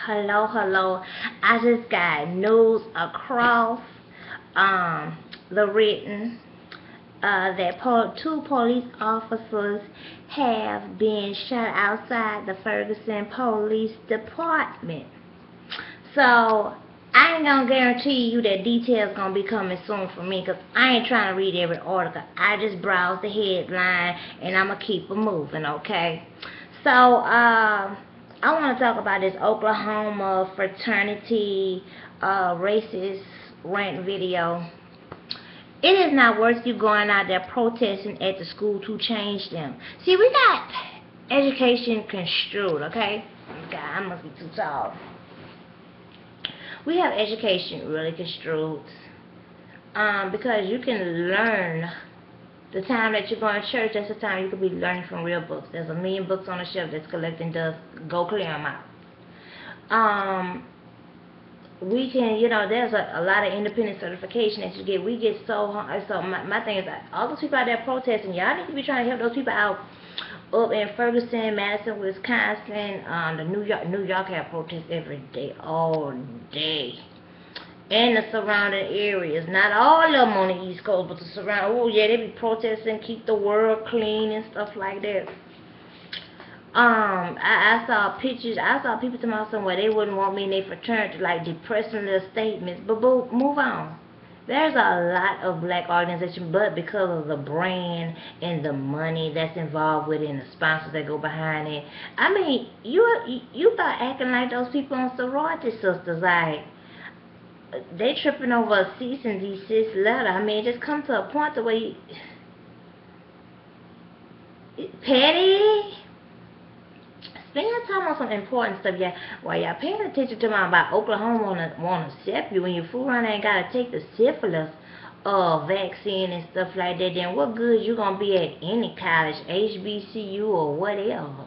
Hello. I just got news across the written that two police officers have been shot outside the Ferguson Police Department. So I ain't gonna guarantee you that details gonna be coming soon for me, cause I ain't trying to read every article. I just browse the headline and I'ma keep it moving, okay? So I want to talk about this Oklahoma fraternity racist rant video. It is not worth you going out there protesting at the school to change them. See, we got education construed, okay? God, I must be too tall. We have education really construed because you can learn the time that you're going to church. That's the time you could be learning from real books. There's a million books on the shelf that's collecting dust. Go clear them out. We can, there's a lot of independent certification that you get. We get so my thing is that all those people out there protesting, y'all need to be trying to help those people out up in Ferguson, Madison, Wisconsin. The New York have protests every day, all day. And the surrounding areas. Not all of them on the East Coast, but the surrounding. Oh yeah, they be protesting, keep the world clean and stuff like that. I saw pictures. I saw people to my son where they wouldn't want me in their fraternity, like depressing little statements. But move on. There's a lot of black organizations, but because of the brand and the money that's involved with it and the sponsors that go behind it, I mean, you start acting like those people on sorority sisters, like they tripping over a cease and desist letter. I mean, just come to a point the way petty. Spend time on some important stuff, yeah. While y'all paying attention to my about Oklahoma wanna accept you when you fool around and gotta take the syphilis vaccine and stuff like that, then what good you gonna be at any college, HBCU or whatever?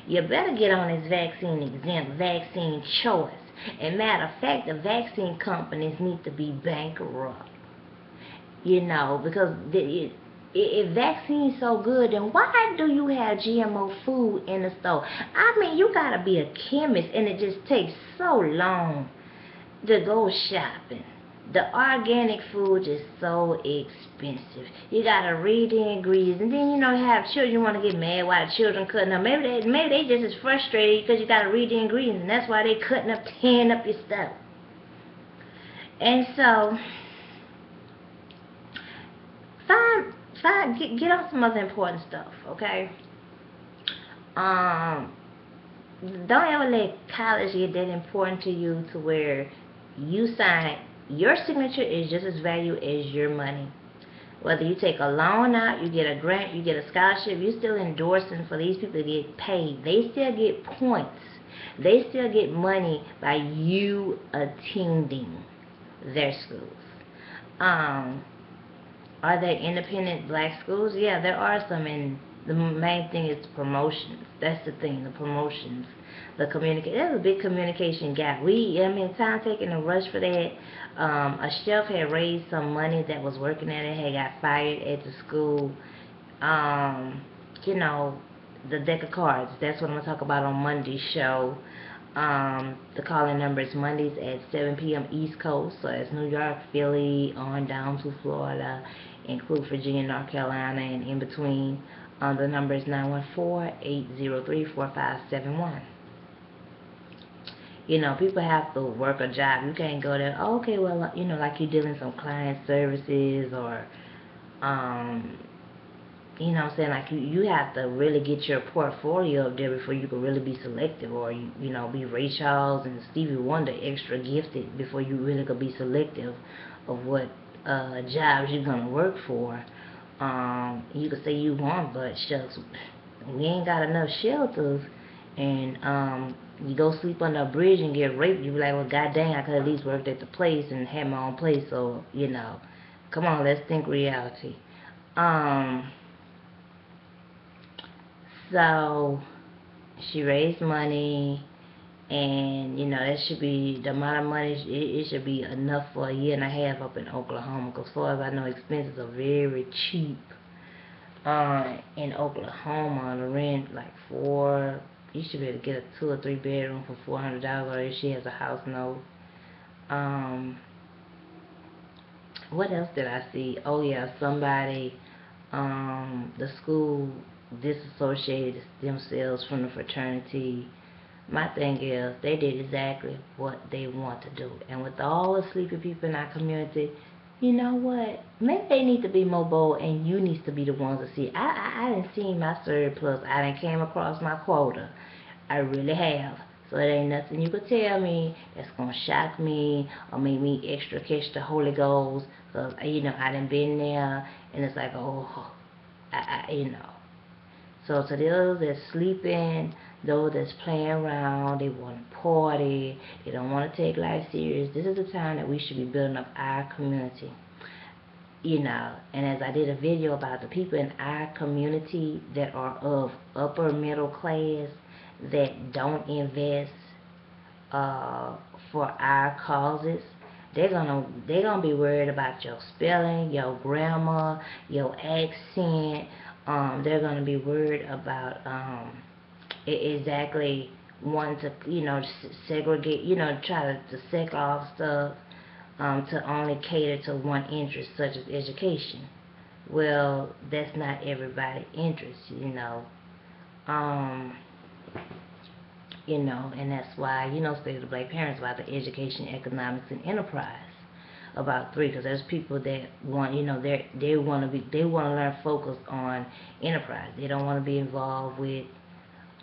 You better get on this vaccine exempt, vaccine choice. And matter of fact, the vaccine companies need to be bankrupt. Because if vaccine's so good, then why do you have GMO food in the store? I mean, you gotta be a chemist, and it just takes so long to go shopping. The organic food is so expensive. You gotta read the ingredients, and then have children. You want to get mad why the children cutting up. Maybe they just as frustrated because you gotta read the ingredients, and that's why they cutting up, tearing up your stuff. And so, get on some other important stuff, okay? Don't ever let college get that important to you to where you sign your signature is just as valuable as your money. Whether you take a loan out, you get a grant, you get a scholarship, you're still endorsing for these people to get paid. They still get points. They still get money by you attending their schools. Are there independent black schools? Yeah, there are some, and the main thing is promotions. That's the thing, the promotions, the communicate. There's a big communication gap. Time taking to rush for that. A chef had raised some money that was working at it, had got fired at the school. The deck of cards. That's what I'm gonna talk about on Monday's show. The calling number is Mondays at 7 p.m. East Coast, so it's New York, Philly, on down to Florida, include Virginia, North Carolina, and in between. The number is 914-803-4571. People have to work a job. You can't go there, oh, okay, well, like you're dealing some client services or, saying, like you have to really get your portfolio up there before you can really be selective, or be Ray Charles and Stevie Wonder extra gifted before you really could be selective of what jobs you're gonna work for. You could say you want, but shucks, we ain't got enough shelters, and you go sleep under a bridge and get raped. You be like, well, god dang, I could at least worked at the place and had my own place. So come on, let's think reality. So she raised money, and that should be the amount of money. It should be enough for a year and a half up in Oklahoma, because as far as I know, expenses are very cheap in Oklahoma. The rent like $4 You should be able to get a 2 or 3 bedroom for $400, or if she has a house note. What else did I see? Oh yeah, somebody, the school disassociated themselves from the fraternity. My thing is, they did exactly what they want to do. And with all the sleepy people in our community, you know what? Maybe they need to be more bold, and you need to be the ones to see. I didn't see my surplus. I didn't came across my quota. I really have. So it ain't nothing you could tell me that's gonna shock me or make me extra catch the Holy Ghost. Cause I done been there, and it's like, oh, So to those that's sleeping, those that's playing around, they want to party, they don't want to take life serious. This is the time that we should be building up our community. And as I did a video about the people in our community that are of upper middle class that don't invest for our causes, they're gonna be worried about your spelling, your grammar, your accent. They're gonna be worried about exactly wanting to segregate, try to sec off stuff to only cater to one interest, such as education. Well, that's not everybody's interest. Um, and that's why, State of the Black Parents about the education, economics, and enterprise. About 3, because there's people that want, they want to learn focus on enterprise. They don't want to be involved with,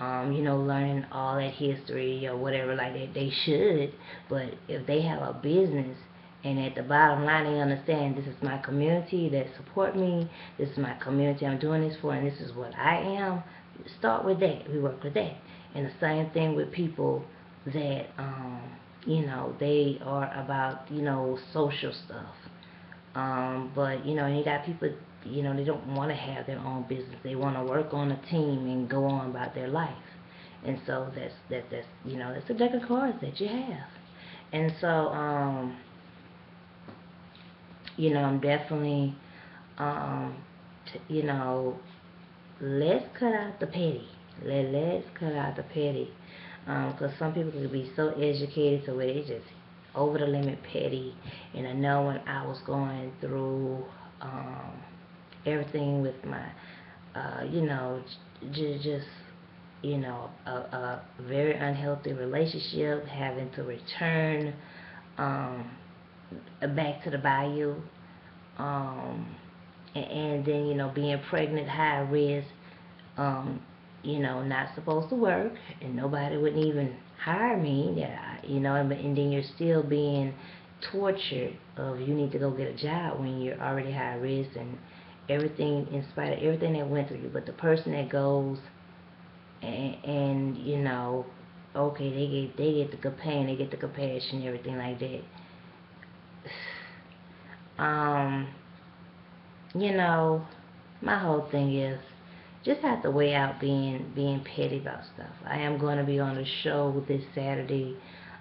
learning all that history or whatever like that. They should, but if they have a business and at the bottom line they understand this is my community that support me, this is my community I'm doing this for, and this is what I am, start with that. We work with that. And the same thing with people that, they are about, social stuff. But, you got people, they don't want to have their own business. They want to work on a team and go on about their life. And so that's a deck of cards that you have. And so, I'm definitely, let's cut out the petty. Let's cut out the petty. Because some people can be so educated to where they just over the limit petty. And I know when I was going through everything with my, just a very unhealthy relationship, having to return back to the bayou, and then being pregnant, high risk, not supposed to work, and nobody wouldn't even hire me. And then you're still being tortured of you need to go get a job when you're already high risk and everything, in spite of everything that went through you. But the person that goes and okay, they get the good pain, they get the compassion, everything like that. My whole thing is just have to weigh out being petty about stuff. I am going to be on a show this Saturday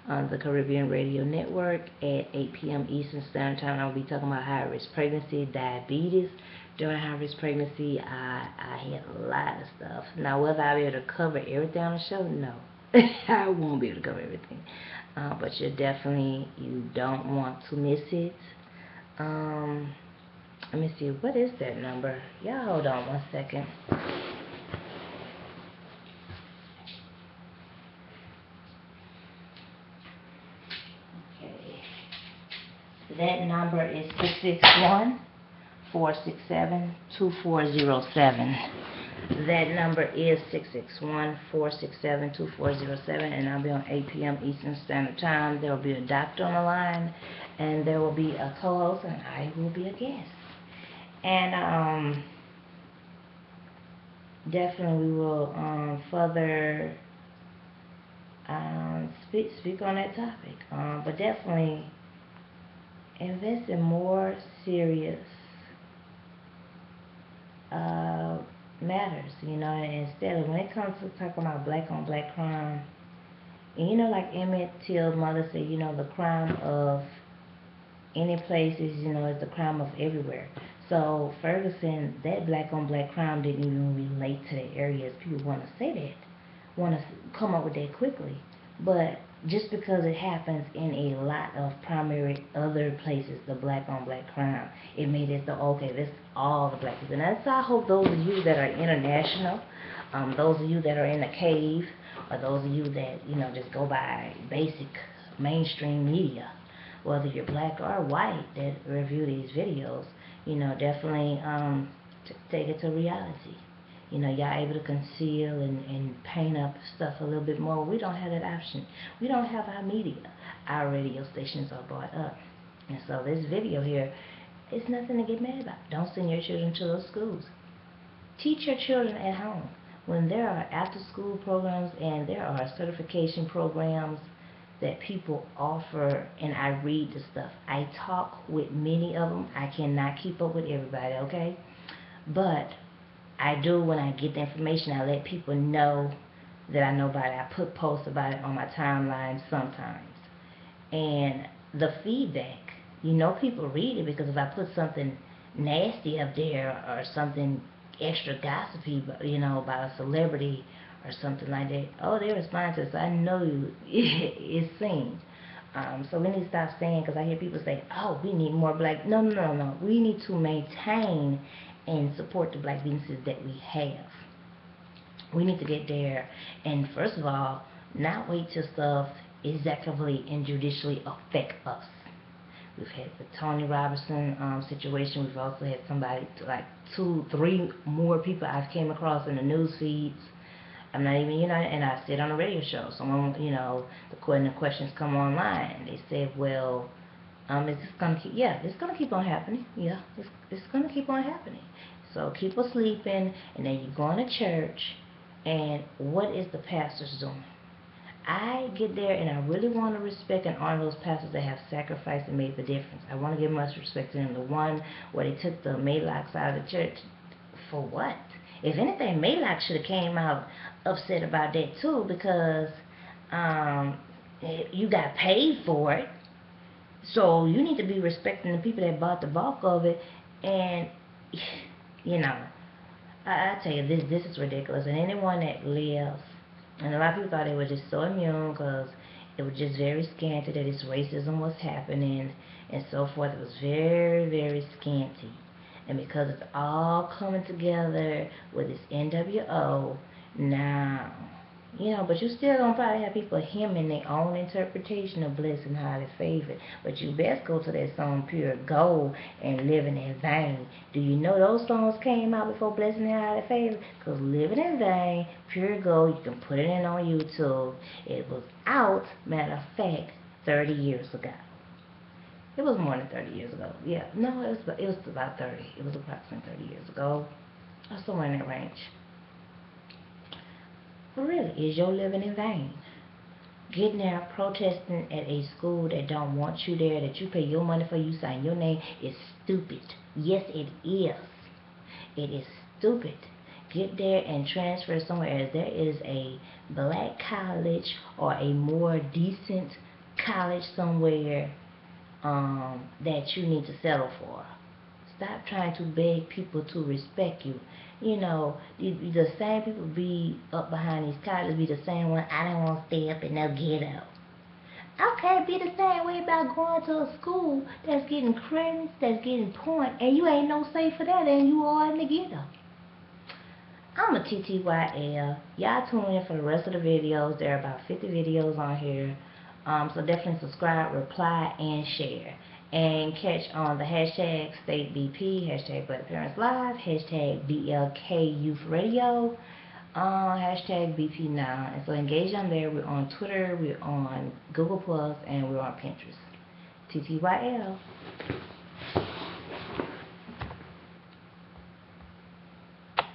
on the Caribbean Radio Network at 8 p.m. Eastern Standard Time. I'll be talking about high-risk pregnancy, diabetes. During high-risk pregnancy, I had a lot of stuff. Now, whether I'll be able to cover everything on the show, no. I won't be able to cover everything. But you don't want to miss it. Let me see, what is that number? Y'all hold on one second. Okay. That number is 661-467-2407. That number is 661-467-2407, and I'll be on 8 p.m. Eastern Standard Time. There will be a doctor on the line, and there will be a co-host, and I will be a guest. And definitely we will further speak on that topic. But definitely invest in more serious matters, instead of when it comes to talking about black on black crime, and like Emmett Till's mother said, the crime of any place is the crime of everywhere. So Ferguson, that black on black crime didn't even relate to the areas people want to say that. want to come up with that quickly. But just because it happens in a lot of primary other places, the black on black crime, it made it so, okay, this all the black people. And that's why I hope those of you that are international, those of you that are in the cave, or those of you that, just go by basic mainstream media, whether you're black or white that review these videos, definitely take it to reality. Y'all able to conceal and paint up stuff a little bit more. We don't have that option. We don't have our media. Our radio stations are bought up. And so this video here is nothing to get mad about. Don't send your children to those schools. Teach your children at home. When there are after-school programs and there are certification programs that people offer, and I read the stuff. I talk with many of them. I cannot keep up with everybody, okay? But I do, when I get the information, I let people know that I know about it. I put posts about it on my timeline sometimes. And the feedback, people read it, because if I put something nasty up there or something extra gossipy, about a celebrity or something like that, oh, they respond to it, so I know it's seen. So we need to stop saying, because I hear people say, oh, we need more black. No. We need to maintain and support the black businesses that we have. We need to get there, and first of all, not wait till stuff executively and judicially affect us. We've had the Tony Robertson situation. We've also had somebody, like 2, 3 more people I've came across in the news feeds. I'm not even, and I said on a radio show, someone, the questions come online. They said, well, is this going to keep, it's going to keep on happening. Yeah, it's going to keep on happening. So people sleeping, and then you going to church, and what is the pastors doing? I get there, and I really want to respect and honor those pastors that have sacrificed and made the difference. I want to give much respect to them. The one where they took the Maylocks out of the church, for what? If anything, Maylock should have came out upset about that too, because you got paid for it. So you need to be respecting the people that bought the bulk of it. And I tell you, this is ridiculous. And anyone that lives, and a lot of people thought they were just so immune because it was just very scanty that this racism was happening and so forth. It was very, very scanty. And because it's all coming together with this NWO now, but you still gonna probably have people hemming their own interpretation of blessed and highly favored. But you best go to that song Pure Gold and Living in Vain. Do you know those songs came out before Blessed and Highly Favored? Because Living in Vain, Pure Gold, you can put it in on YouTube. It was out, matter of fact, 30 years ago. It was more than 30 years ago. Yeah, no, it was about 30. It was approximately 30 years ago, or somewhere in that range. But really, is your living in vain? Getting there protesting at a school that don't want you there, that you pay your money for, you sign your name, is stupid. Yes, it is. It is stupid. Get there and transfer somewhere else. There is a black college or a more decent college somewhere that you need to settle for. Stop trying to beg people to respect you. The same people be up behind these colleges, be the same one, I don't want to stay up in no ghetto. Okay, be the same way about going to a school that's getting credits, that's getting points, and you ain't no safer there than you are in the ghetto. I'm a TTYL. Y'all tune in for the rest of the videos. There are about 50 videos on here. So definitely subscribe, reply, and share. And catch on the hashtag StateBP, hashtag Black Parents Live, hashtag BLK Youth Radio, hashtag BP Now. And so engage on there. We're on Twitter, we're on Google+, and we're on Pinterest. TTYL.